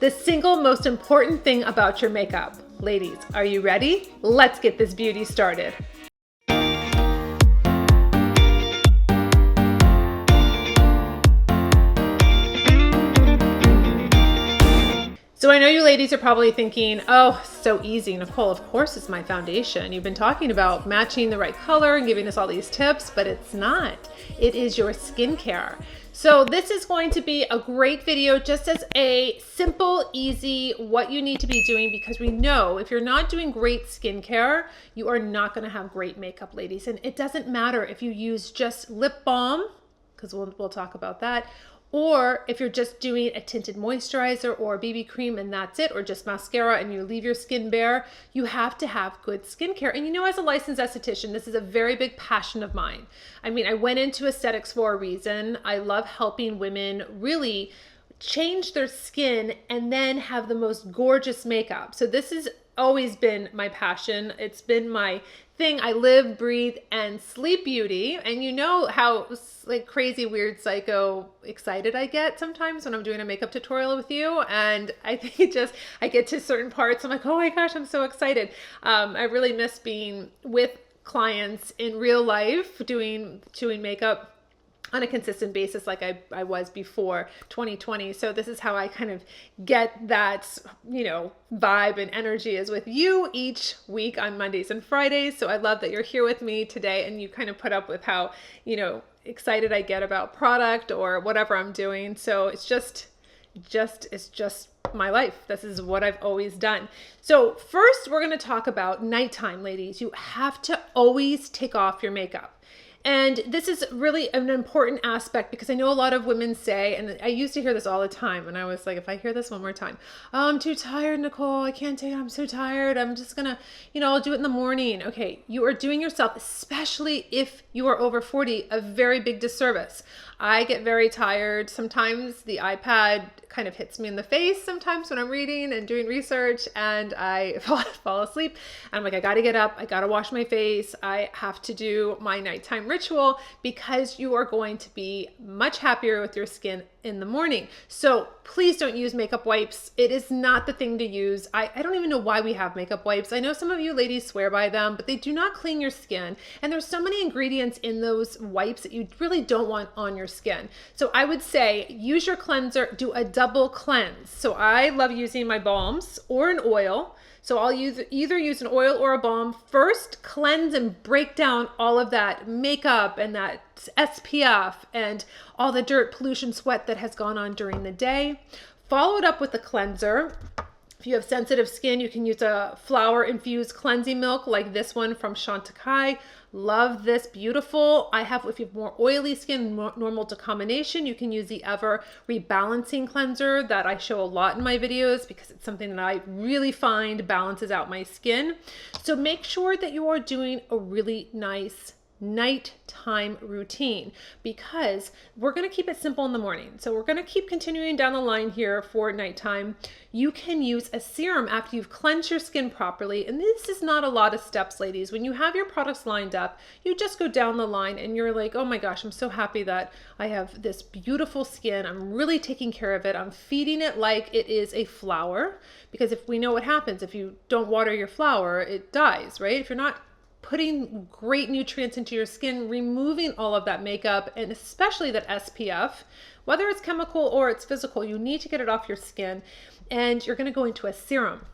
the single most important thing about your makeup. Ladies, are you ready? Let's get this beauty started. So I know you ladies are probably thinking, oh, so easy, Nicole, of course it's my foundation. You've been talking about matching the right color and giving us all these tips, but it's not. It is your skincare. So this is going to be a great video just as a simple, easy, what you need to be doing, because we know if you're not doing great skincare, you are not gonna have great makeup, ladies. And it doesn't matter if you use just lip balm, because we'll talk about that, or if you're just doing a tinted moisturizer or BB cream and that's it, or just mascara and you leave your skin bare, you have to have good skincare. And you know, as a licensed esthetician, this is a very big passion of mine. I mean, I went into aesthetics for a reason. I love helping women really change their skin and then have the most gorgeous makeup. So this has always been my passion. It's been my thing. I live, breathe, and sleep beauty. And you know how like crazy, weird, psycho excited I get sometimes when I'm doing a makeup tutorial with you. And I think I get to certain parts, I'm like, oh my gosh, I'm so excited. I really miss being with clients in real life, doing makeup on a consistent basis like I was before 2020. So this is how I kind of get that, you know, vibe and energy is with you each week on Mondays and Fridays. So I love that you're here with me today and you kind of put up with how, you know, excited I get about product or whatever I'm doing. So it's just my life. This is what I've always done. So first we're going to talk about nighttime, ladies. You have to always take off your makeup. And this is really an important aspect because I know a lot of women say, and I used to hear this all the time, and I was like, if I hear this one more time, oh, I'm too tired, Nicole, I can't take it, I'm so tired, I'm just gonna, you know, I'll do it in the morning. Okay, you are doing yourself, especially if you are over 40, a very big disservice. I get very tired. Sometimes the iPad kind of hits me in the face sometimes when I'm reading and doing research and I fall asleep. And I'm like, I gotta get up, I gotta wash my face, I have to do my nighttime ritual because you are going to be much happier with your skin in the morning. So please don't use makeup wipes. It is not the thing to use. I don't even know why we have makeup wipes. I know some of you ladies swear by them, but they do not clean your skin. And there's so many ingredients in those wipes that you really don't want on your skin. So I would say use your cleanser, do a double cleanse. So I love using my balms or an oil. So I'll either use an oil or a balm. First, cleanse and break down all of that makeup and that SPF and all the dirt, pollution, sweat that has gone on during the day. Follow it up with a cleanser. If you have sensitive skin, you can use a flower-infused cleansing milk like this one from Chantecaille. Love this, beautiful. If you have more oily skin, normal to combination, you can use the Ever Rebalancing Cleanser that I show a lot in my videos because it's something that I really find balances out my skin. So make sure that you are doing a really nice nighttime routine because we're going to keep it simple in the morning. So we're going to keep continuing down the line here for nighttime. You can use a serum after you've cleansed your skin properly. And this is not a lot of steps, ladies. When you have your products lined up, you just go down the line and you're like, oh my gosh, I'm so happy that I have this beautiful skin. I'm really taking care of it. I'm feeding it like it is a flower, because if we know what happens, if you don't water your flower, it dies, right? If you're not putting great nutrients into your skin, removing all of that makeup, and especially that SPF, whether it's chemical or it's physical, you need to get it off your skin. And you're going to go into a serum.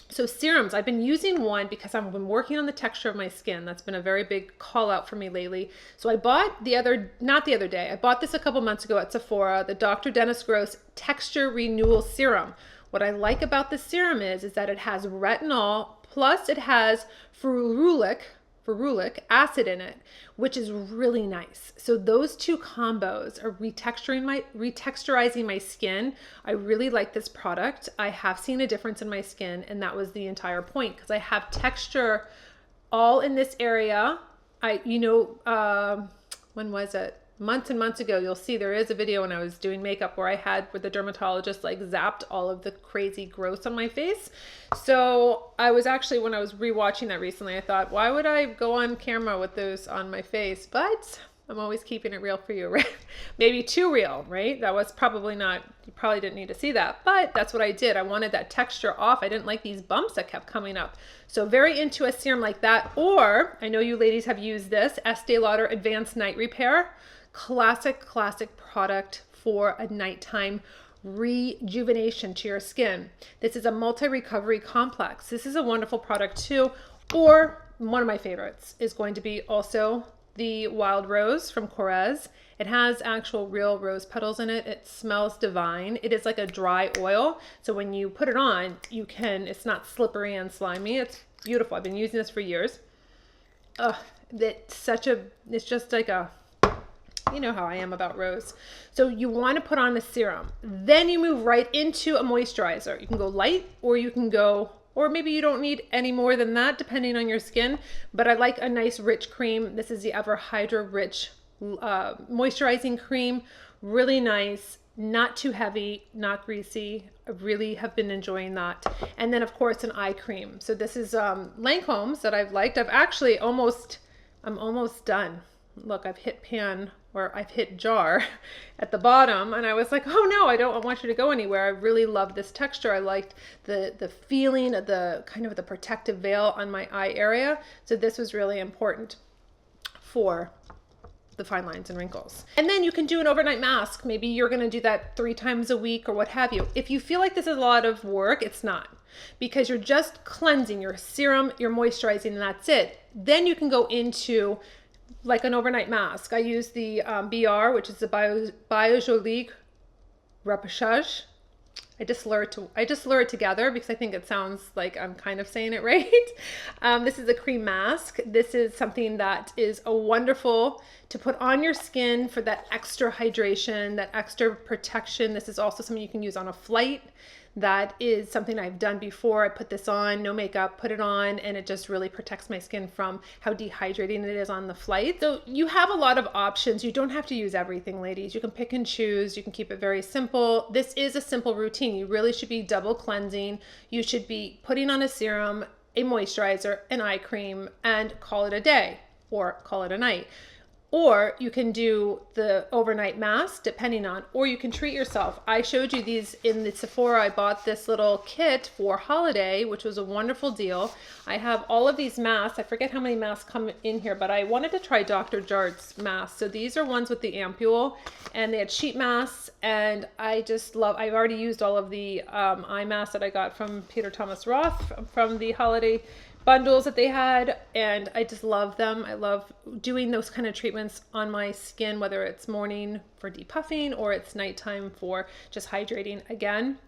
So serums, I've been using one because I've been working on the texture of my skin. That's been a very big call out for me lately. So I bought I bought this a couple months ago at Sephora, the Dr. Dennis Gross Texture Renewal Serum. What I like about this serum is that it has retinol, plus it has ferulic acid in it, which is really nice. So those two combos are retexturizing my skin. I really like this product. I have seen a difference in my skin, and that was the entire point because I have texture all in this area. When was it? Months and months ago, you'll see there is a video when I was doing makeup where the dermatologist like zapped all of the crazy growths on my face. So I was actually, when I was rewatching that recently, I thought, why would I go on camera with those on my face? But I'm always keeping it real for you, right? Maybe too real, right? That was probably not, you probably didn't need to see that, but that's what I did. I wanted that texture off. I didn't like these bumps that kept coming up. So very into a serum like that. Or I know you ladies have used this, Estee Lauder Advanced Night Repair. Classic product for a nighttime rejuvenation to your skin. This is a multi-recovery complex. This is a wonderful product too. Or one of my favorites is going to be also the Wild Rose from Korres. It has actual real rose petals in it. It smells divine. It is like a dry oil. So when you put it on, it's not slippery and slimy. It's beautiful. I've been using this for years. It's just like a, you know how I am about rose. So you want to put on a serum. Then you move right into a moisturizer. You can go light or you can go, or maybe you don't need any more than that depending on your skin, but I like a nice rich cream. This is the Ever Hydra Rich moisturizing cream. Really nice, not too heavy, not greasy. I really have been enjoying that. And then of course an eye cream. So this is Lancome's that I've liked. I'm almost done. Look, I've hit pan, or I've hit jar at the bottom, and I was like, oh no, I want you to go anywhere. I really love this texture. I liked the feeling of the kind of the protective veil on my eye area. So this was really important for the fine lines and wrinkles. And then you can do an overnight mask. Maybe you're going to do that 3 times a week or what have you. If you feel like this is a lot of work, it's not, because you're just cleansing your serum, you're moisturizing, and that's it. Then you can go into like an overnight mask. I use the BR, which is the Biologique Repoussage. I just slur it together because I think it sounds like I'm kind of saying it right. This is a cream mask. This is something that is a wonderful to put on your skin for that extra hydration, that extra protection. This is also something you can use on a flight. That is something I've done before. I put this on, no makeup, put it on, and it just really protects my skin from how dehydrating it is on the flight. So you have a lot of options. You don't have to use everything, ladies. You can pick and choose. You can keep it very simple. This is a simple routine. You really should be double cleansing. You should be putting on a serum, a moisturizer, an eye cream, and call it a day or call it a night. Or you can do the overnight mask depending on, or you can treat yourself. I showed you these in the Sephora. I bought this little kit for holiday, which was a wonderful deal. I have all of these masks. I forget how many masks come in here, but I wanted to try Dr. Jart's masks. So these are ones with the ampule, and they had sheet masks, and I just love, I've already used all of the eye masks that I got from Peter Thomas Roth from the holiday bundles that they had, and I just love them. I love doing those kind of treatments on my skin, whether it's morning for depuffing or it's nighttime for just hydrating again.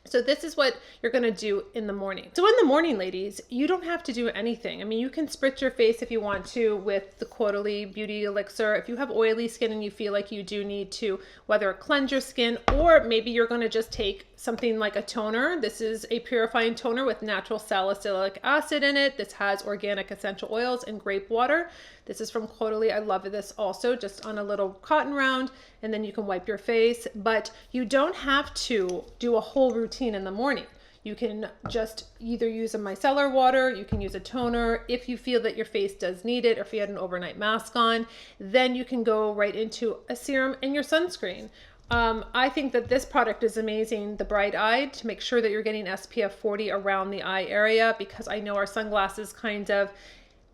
So this is what you're going to do in the morning. So in the morning, ladies, you don't have to do anything. I mean, you can spritz your face if you want to with the Quarterly Beauty Elixir. If you have oily skin and you feel like you do need to, whether cleanse your skin, or maybe you're going to just take something like a toner. This is a purifying toner with natural salicylic acid in it. This has organic essential oils and grape water. This is from Quarterly. I love this also, just on a little cotton round, and then you can wipe your face. But you don't have to do a whole routine in the morning. You can just either use a micellar water, you can use a toner. If you feel that your face does need it, or if you had an overnight mask on, then you can go right into a serum and your sunscreen. I think that this product is amazing, the Bright Eyed, to make sure that you're getting SPF 40 around the eye area, because I know our sunglasses kind of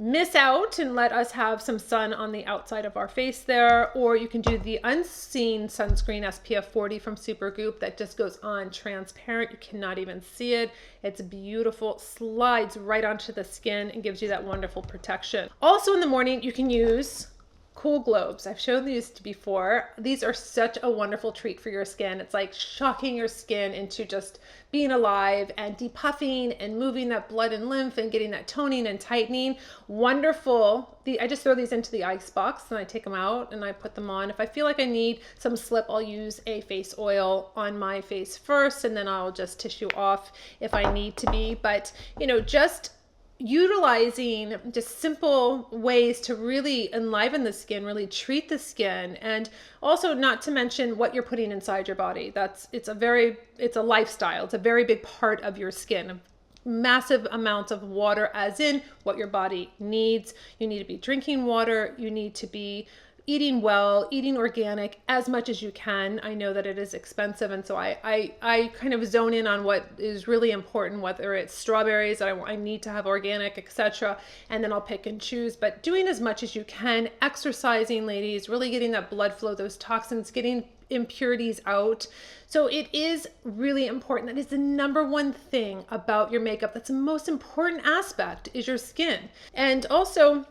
miss out and let us have some sun on the outside of our face there. Or you can do the unseen sunscreen SPF 40 from Supergoop that just goes on transparent. You cannot even see it. It's beautiful, slides right onto the skin and gives you that wonderful protection. Also in the morning, you can use Cool Globes. I've shown these before. These are such a wonderful treat for your skin. It's like shocking your skin into just being alive and depuffing and moving that blood and lymph and getting that toning and tightening. Wonderful. I just throw these into the ice box and I take them out and I put them on. If I feel like I need some slip, I'll use a face oil on my face first, and then I'll just tissue off if I need to be. But, you know, just utilizing just simple ways to really enliven the skin, really treat the skin, and also not to mention what you're putting inside your body. It's a lifestyle. It's a very big part of your skin. Massive amounts of water, as in what your body needs. You need to be drinking water. You need to be eating well, eating organic as much as you can. I know that it is expensive, and so I kind of zone in on what is really important, whether it's strawberries that I need to have organic, etc., and then I'll pick and choose. But doing as much as you can, exercising, ladies, really getting that blood flow, those toxins, getting impurities out. So it is really important. That is the number one thing about your makeup. That's the most important aspect, is your skin. And also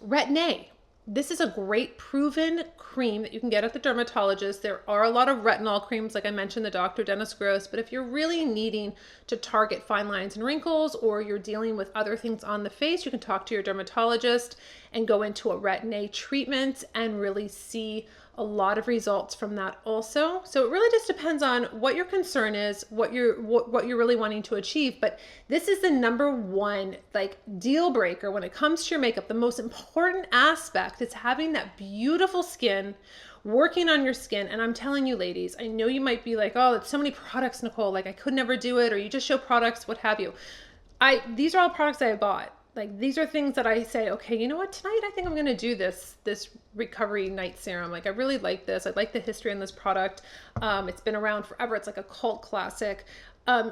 Retin-A. This is a great proven cream that you can get at the dermatologist. There are a lot of retinol creams, like I mentioned, the Dr. Dennis Gross, but if you're really needing to target fine lines and wrinkles, or you're dealing with other things on the face, you can talk to your dermatologist and go into a Retin-A treatment and really see a lot of results from that also. So it really just depends on what your concern is, what you're really wanting to achieve. But this is the number one deal breaker when it comes to your makeup. The most important aspect is having that beautiful skin, working on your skin. And I'm telling you, ladies, I know you might be like, oh, it's so many products, Nicole, like I could never do it, or you just show products, what have you. These are all products I bought. Like, these are things that I say, okay, you know what, tonight I think I'm going to do this recovery night serum. Like, I really like this. I like the history on this product. It's been around forever. It's like a cult classic.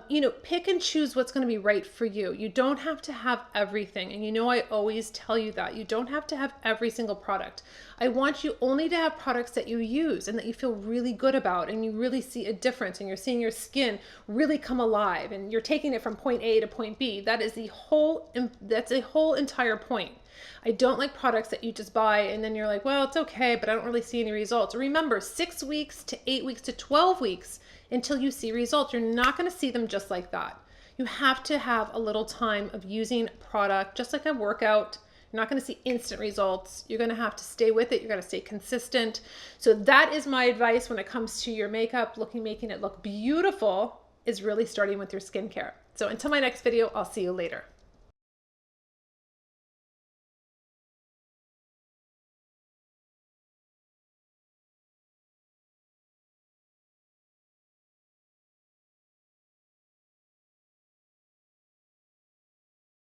You know, pick and choose what's going to be right for you. You don't have to have everything. And you know, I always tell you that you don't have to have every single product. I want you only to have products that you use and that you feel really good about, and you really see a difference, and you're seeing your skin really come alive, and you're taking it from point A to point B. That's a whole entire point. I don't like products that you just buy and then you're like, well, it's okay, but I don't really see any results. Remember, 6 weeks to 8 weeks to 12 weeks until you see results. You're not going to see them just like that. You have to have a little time of using a product, just like a workout. You're not going to see instant results. You're going to have to stay with it. You're going to stay consistent. So that is my advice when it comes to your makeup, making it look beautiful, is really starting with your skincare. So until my next video, I'll see you later.